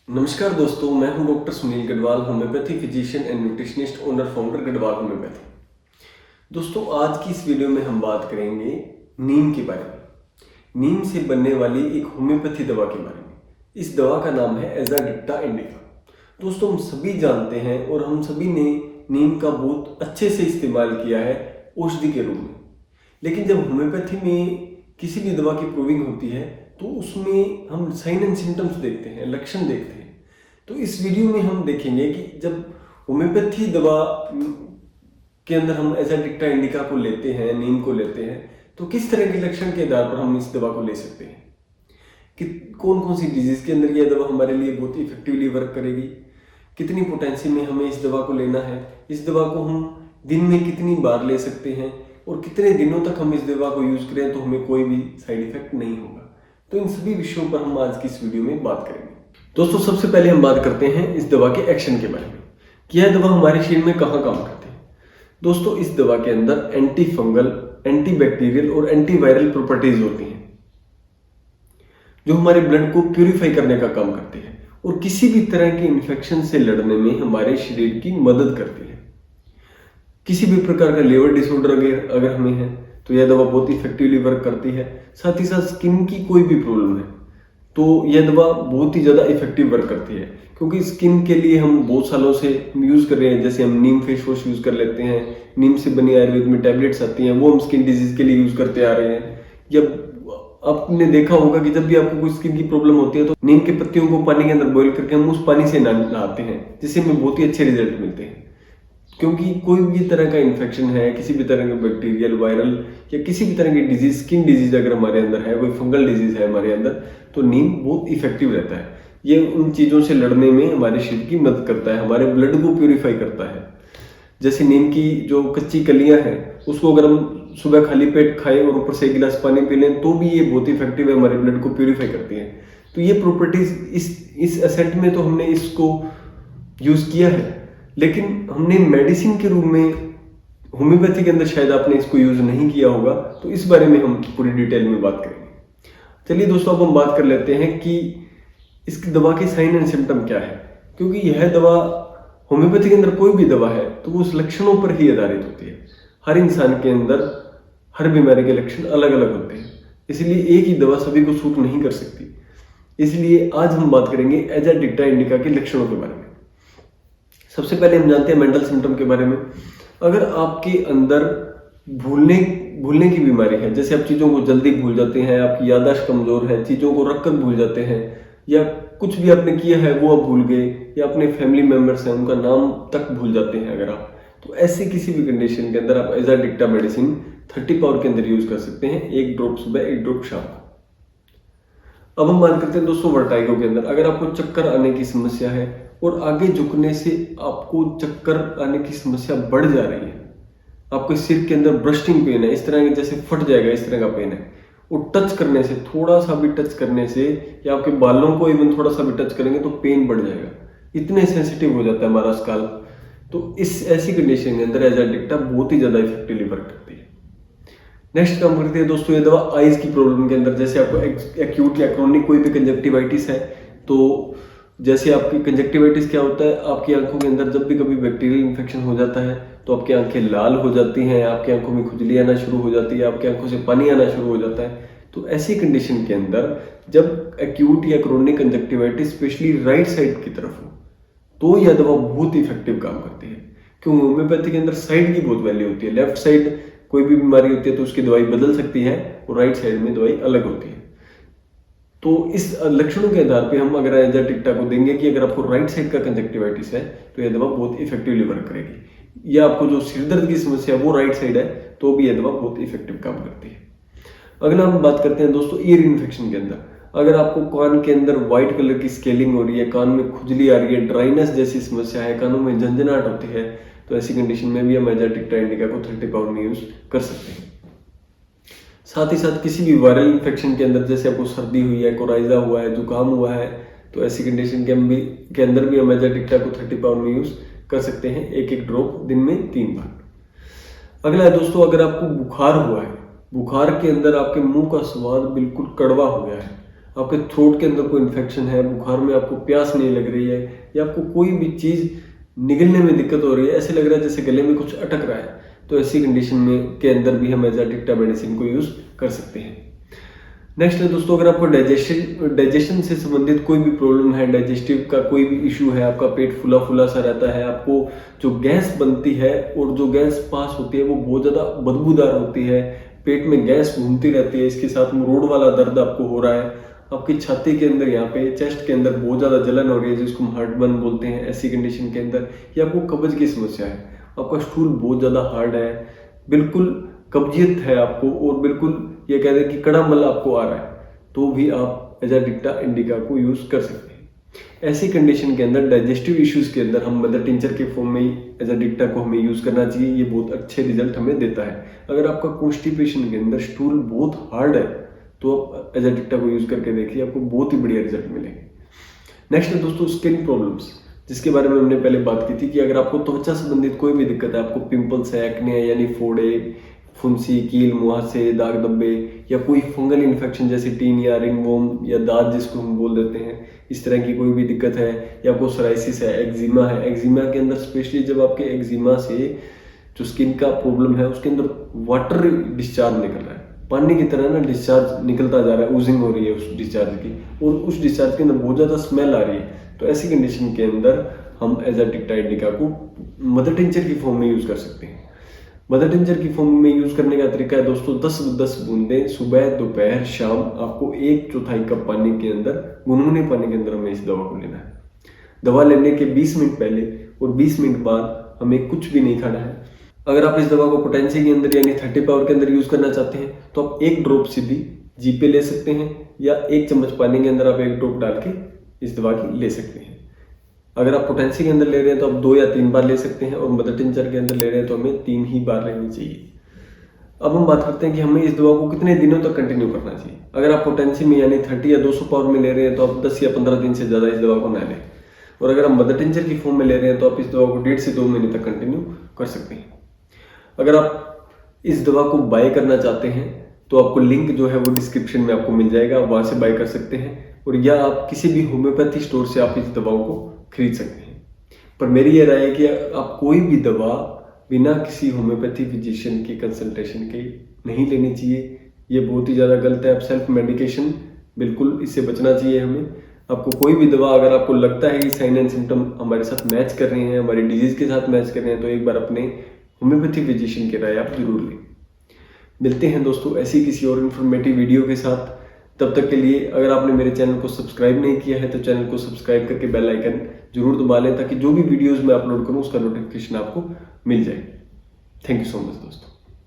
नमस्कार दोस्तों, मैं हूं doctor Sunil Garhwal, homeopathy physician and nutritionist, owner founder Garhwal homeopathy. दोस्तों, आज की इस वीडियो में हम बात करेंगे नीम के बारे में। नीम से बनने वाली एक होम्योपैथी दवा के बारे में। इस दवा का नाम है एजाडिक्टा इंडिका। दोस्तों, हम सभी जानते हैं और हम सभी ने नीम का बहुत अच्छे से इस्तेमाल किया है औषधि के रूप में। लेकिन जब होम्योपैथी में किसी भी दवा की प्रूविंग होती है तो उसमें हम साइन एंड सिम्टम्स देखते हैं, लक्षण देखते हैं। तो इस वीडियो में हम देखेंगे कि जब होम्योपैथी दवा के अंदर हम एजाडिक्टा इंडिका को लेते हैं, नीम को लेते हैं, तो किस तरह के लक्षण के आधार पर हम इस दवा को ले सकते हैं, कि कौन कौन सी डिजीज के अंदर यह दवा हमारे लिए बहुत इफेक्टिवली वर्क करेगी, कितनी पोटेंसी में हमें इस दवा को लेना है, इस दवा को हम दिन में कितनी बार ले सकते हैं और कितने दिनों तक हम इस दवा को यूज करें तो हमें कोई भी साइड इफेक्ट नहीं होगा। तो इन सभी विषयों पर हम आज की इस वीडियो में बात करेंगे। दोस्तों, सबसे पहले हम बात करते हैं इस दवा के एक्शन के बारे में कि यह दवा हमारे शरीर में कहाँ काम करती है। दोस्तों, इस दवा के अंदर एंटी फंगल, एंटी बैक्टीरियल और एंटी वायरल प्रॉपर्टीज होती हैं जो हमारे ब्लड को प्यूरिफाई करने का काम करती है और किसी भी तरह के इन्फेक्शन से लड़ने में हमारे शरीर की मदद करती है। किसी भी प्रकार का लिवर डिसऑर्डर अगर हमें है तो यह दवा बहुत इफेक्टिवली वर्क करती है। साथ ही साथ स्किन की कोई भी प्रॉब्लम है तो यह दवा बहुत ही ज़्यादा इफेक्टिव वर्क करती है, क्योंकि स्किन के लिए हम बहुत सालों से यूज़ कर रहे हैं। जैसे हम नीम फेस वॉश यूज़ कर लेते हैं, नीम से बनी आयुर्वेद में टैबलेट्स आती हैं, वो हम स्किन डिजीज के लिए यूज़ करते आ रहे हैं। या आपने देखा होगा कि जब भी आपको कोई स्किन की प्रॉब्लम होती है तो नीम के पत्तियों को पानी के अंदर बॉईल करके हम उस पानी से नहाते हैं, जिससे हमें बहुत ही अच्छे रिजल्ट मिलते हैं। क्योंकि कोई भी तरह का इन्फेक्शन है, किसी भी तरह का बैक्टीरियल, वायरल या किसी भी तरह की डिजीज, स्किन डिजीज अगर हमारे अंदर है, कोई फंगल डिजीज है हमारे अंदर, तो नीम बहुत इफेक्टिव रहता है। ये उन चीज़ों से लड़ने में हमारे शरीर की मदद करता है, हमारे ब्लड को प्यूरिफाई करता है। जैसे नीम की जो कच्ची कलियां हैं उसको अगर हम सुबह खाली पेट खाएं और ऊपर से एक गिलास पानी पी लें तो भी ये बहुत इफेक्टिव है, हमारे ब्लड को प्यूरिफाई करती है। तो ये प्रॉपर्टीज इस एसेंट में तो हमने इसको यूज किया है, लेकिन हमने मेडिसिन के रूप में होम्योपैथी के अंदर शायद आपने इसको यूज नहीं किया होगा। तो इस बारे में हम पूरी डिटेल में बात करेंगे। चलिए दोस्तों, अब हम बात कर लेते हैं कि इसकी दवा के साइन एंड सिम्टम क्या है। क्योंकि यह दवा, होम्योपैथी के अंदर कोई भी दवा है तो वो उस लक्षणों पर ही आधारित होती है। हर इंसान के अंदर हर बीमारी के लक्षण अलग अलग होते हैं, इसलिए एक ही दवा सभी को सूट नहीं कर सकती। इसलिए आज हम बात करेंगे एजाडिक्टा इंडिका के लक्षणों के बारे में। सबसे पहले हम जानते हैं मेंटल सिम्टम के बारे में। अगर आपके अंदर भूलने की बीमारी है, जैसे आप चीज़ों को जल्दी भूल जाते हैं, आपकी याददाश्त कमजोर है, चीज़ों को रखकर भूल जाते हैं, या कुछ भी आपने किया है वो आप भूल गए, या अपने फैमिली मेंबर्स हैं उनका नाम तक भूल जाते हैं अगर आप, तो ऐसी किसी भी कंडीशन के अंदर आप एजाडिक्टा मेडिसिन 30 पावर के अंदर यूज कर सकते हैं, 1 ड्रॉप सुबह, 1 ड्रॉप शाम। अब हम बात करते हैं दोस्तों वर्टाइगो के अंदर। अगर आपको चक्कर आने की समस्या है और आगे झुकने से आपको चक्कर आने की समस्या बढ़ जा रही है, आपके सिर के अंदर ब्रस्टिंग पेन है, इस तरह के जैसे फट जाएगा इस तरह का पेन है, और टच करने से, थोड़ा सा भी टच करने से, या आपके बालों को इवन थोड़ा सा भी टच करेंगे तो पेन बढ़ जाएगा, इतने सेंसिटिव हो जाता है हमारा स्काल्प। तो इस ऐसी कंडीशन के अंदर एजाडिक्टा बहुत ही ज्यादा इफेक्टिवली वर्क करती है। नेक्स्ट काम करती है दोस्तों ये दवा आईज की प्रॉब्लम के अंदर। जैसे आपको एक्यूट या क्रोनिक कोई भी कंजक्टिवाइटिस है, तो जैसे आपकी कंजक्टिवाइटिस क्या होता है, आपकी आंखों के अंदर जब भी कभी बैक्टीरियल इन्फेक्शन हो जाता है तो आपकी आंखें लाल हो जाती हैं, आपकी आंखों में खुजली आना शुरू हो जाती है, आपकी आंखों से पानी आना शुरू हो जाता है। तो ऐसी कंडीशन के अंदर जब एक्यूट या chronic conjunctivitis specially right side की तरफ हो तो यह दवा बहुत इफेक्टिव काम करती है। क्यों? होम्योपैथी के अंदर साइड की बहुत वैल्यू होती है। लेफ्ट साइड कोई भी बीमारी होती है तो उसकी दवाई बदल सकती है और राइट साइड में दवाई अलग होती है। तो इस लक्षणों के आधार पे हम अगर एजाडिक्टा को देंगे कि अगर आपको राइट साइड का कंजक्टिवाइटिस है तो यह दवा बहुत इफेक्टिवली वर्क करेगी, या आपको जो सिरदर्द की समस्या है वो राइट साइड है तो भी यह दवा बहुत इफेक्टिव काम करती है। अगला हम बात करते हैं दोस्तों ईयर इन्फेक्शन के अंदर। अगर आपको कान के अंदर व्हाइट कलर की स्केलिंग हो रही है, कान में खुजली आ रही है, ड्राइनेस जैसी समस्या है, कानों में झंझनाहट होती है, तो ऐसी कंडीशन में भी हम एजाडिक्टा इंडिका को 30 पावर में यूज कर सकते हैं। साथ ही साथ किसी भी वायरल इन्फेक्शन के अंदर, जैसे आपको सर्दी हुई है, कोराइजा हुआ है, जुकाम हुआ है, तो ऐसी कंडीशन के अंदर भी हम एजाडिक्टा को 30 पावर में यूज कर सकते हैं, 1-1 ड्रॉप दिन में 3 बार। अगला है दोस्तों, अगर आपको बुखार हुआ है, बुखार के अंदर आपके मुंह का स्वाद बिल्कुल कड़वा हो गया है, आपके थ्रोट के अंदर कोई इन्फेक्शन है, बुखार में आपको प्यास नहीं लग रही है, या आपको कोई भी चीज़ निगलने में दिक्कत हो रही है, ऐसे लग रहा है जैसे गले में कुछ अटक रहा है, तो ऐसी कंडीशन में के अंदर भी हम एजाडिक्टा मेडिसिन को यूज़ कर सकते हैं। नेक्स्ट है दोस्तों, अगर आपको डाइजेशन से संबंधित कोई भी प्रॉब्लम है, डाइजेस्टिव का कोई भी इशू है, आपका पेट फुला फुला सा रहता है, आपको जो गैस बनती है और जो गैस पास होती है वो बहुत ज़्यादा बदबूदार होती है, पेट में गैस घूमती रहती है, इसके साथ में रोड वाला दर्द आपको हो रहा है, आपकी छाती के अंदर, यहाँ पे चेस्ट के अंदर बहुत ज़्यादा जलन हो रही है जिसको हम हार्टबर्न बोलते हैं, ऐसी कंडीशन के अंदर, या आपको कब्ज की समस्या है, आपका स्टूल बहुत ज़्यादा हार्ड है, बिल्कुल कब्जियत है आपको, और बिल्कुल ये कह दें कि कड़ा मल आपको आ रहा है, तो भी आप एजाडिक्टा इंडिका को यूज़ कर सकते हैं। ऐसी कंडीशन के अंदर डाइजेस्टिव इश्यूज़ के अंदर हम मदर टिंचर के फॉर्म में ही एजाडिक्टा को हमें यूज़ करना चाहिए, ये बहुत अच्छे रिजल्ट हमें देता है। अगर आपका कॉन्स्टिपेशन के अंदर स्टूल बहुत हार्ड है तो आप एजाडिक्टा को यूज़ करके देखिए, आपको बहुत ही बढ़िया रिजल्ट मिलेंगे। नेक्स्ट है दोस्तों स्किन प्रॉब्लम्स, जिसके बारे में हमने पहले बात की थी कि अगर आपको त्वचा संबंधित कोई भी दिक्कत है, आपको पिंपल्स है, एक्ने है, यानी फोड़े, फुंसी, कील, मुहासे, दाग धब्बे, या कोई फंगल इन्फेक्शन जैसे टीन या रिंगवॉर्म या दाद जिसको हम बोल देते हैं, इस तरह की कोई भी दिक्कत है, या आपको सोराइसिस है, एक्जिमा है, एक्जिमा के अंदर स्पेशली जब आपके एक्जिमा से जो स्किन का प्रॉब्लम है उसके अंदर वाटर डिस्चार्ज निकल रहा है, पानी की तरह ना डिस्चार्ज निकलता जा रहा है, ऊजिंग हो रही है उस डिस्चार्ज की, और उस डिस्चार्ज के अंदर बहुत ज़्यादा स्मेल आ रही है, तो ऐसी कंडीशन के अंदर हम एजाडिक्टा इंडिका को मदर टिंचर की फॉर्म में यूज़ कर सकते हैं। मदर टिंचर की फॉर्म में यूज़ करने का तरीका है दोस्तों, 10 बूंदें सुबह, दोपहर, शाम, आपको 1/4 कप पानी के अंदर, गुनगुने पानी के अंदर हमें इस दवा को लेना है। दवा लेने के 20 मिनट पहले और 20 मिनट बाद हमें कुछ भी नहीं खाना है। अगर आप इस दवा को पोटेंसी के अंदर यानी 30 पावर के अंदर यूज़ करना चाहते हैं तो आप 1 ड्रॉप सीधी जीभ पे ले सकते हैं, या 1 चम्मच पानी के अंदर आप 1 ड्रॉप डाल के इस दवा की ले सकते हैं। अगर आप पोटेंसी के अंदर ले रहे हैं तो आप 2 या 3 बार ले सकते हैं, और मदर टिंचर के अंदर ले रहे हैं तो हमें 3 ही बार लेनी चाहिए। अब हम बात करते हैं कि हमें इस दवा को कितने दिनों तक कंटिन्यू करना चाहिए। अगर आप पोटेंसी में यानी 30 या 200 पावर में ले रहे हैं तो आप 10 या 15 दिन से ज़्यादा इस दवा को ना लें, और अगर आप मदर टिंचर की फॉर्म में ले रहे हैं तो आप इस दवा को 1.5 से 2 महीने तक कंटिन्यू कर सकते हैं। अगर आप इस दवा को बाय करना चाहते हैं तो आपको लिंक जो है वो डिस्क्रिप्शन में आपको मिल जाएगा, वहाँ से बाय कर सकते हैं, और या आप किसी भी होम्योपैथी स्टोर से आप इस दवाओं को खरीद सकते हैं। पर मेरी ये राय है कि आप कोई भी दवा बिना किसी होम्योपैथी फिजिशियन की कंसल्टेशन के नहीं लेनी चाहिए, ये बहुत ही ज़्यादा गलत है। आप सेल्फ मेडिकेशन बिल्कुल इससे बचना चाहिए हमें। आपको कोई भी दवा अगर आपको लगता है कि साइन एंड सिम्टम हमारे साथ मैच कर रहे हैं, हमारी डिजीज़ के साथ मैच कर रहे हैं, तो एक बार अपने होम्योपैथी फिजिशियन की राय आप जरूर लें। मिलते हैं दोस्तों ऐसी किसी और इन्फॉर्मेटिव वीडियो के साथ। तब तक के लिए अगर आपने मेरे चैनल को सब्सक्राइब नहीं किया है तो चैनल को सब्सक्राइब करके बेल आइकन जरूर दबा लें, ताकि जो भी वीडियोस मैं अपलोड करूं उसका नोटिफिकेशन आपको मिल जाए। थैंक यू सो मच दोस्तों।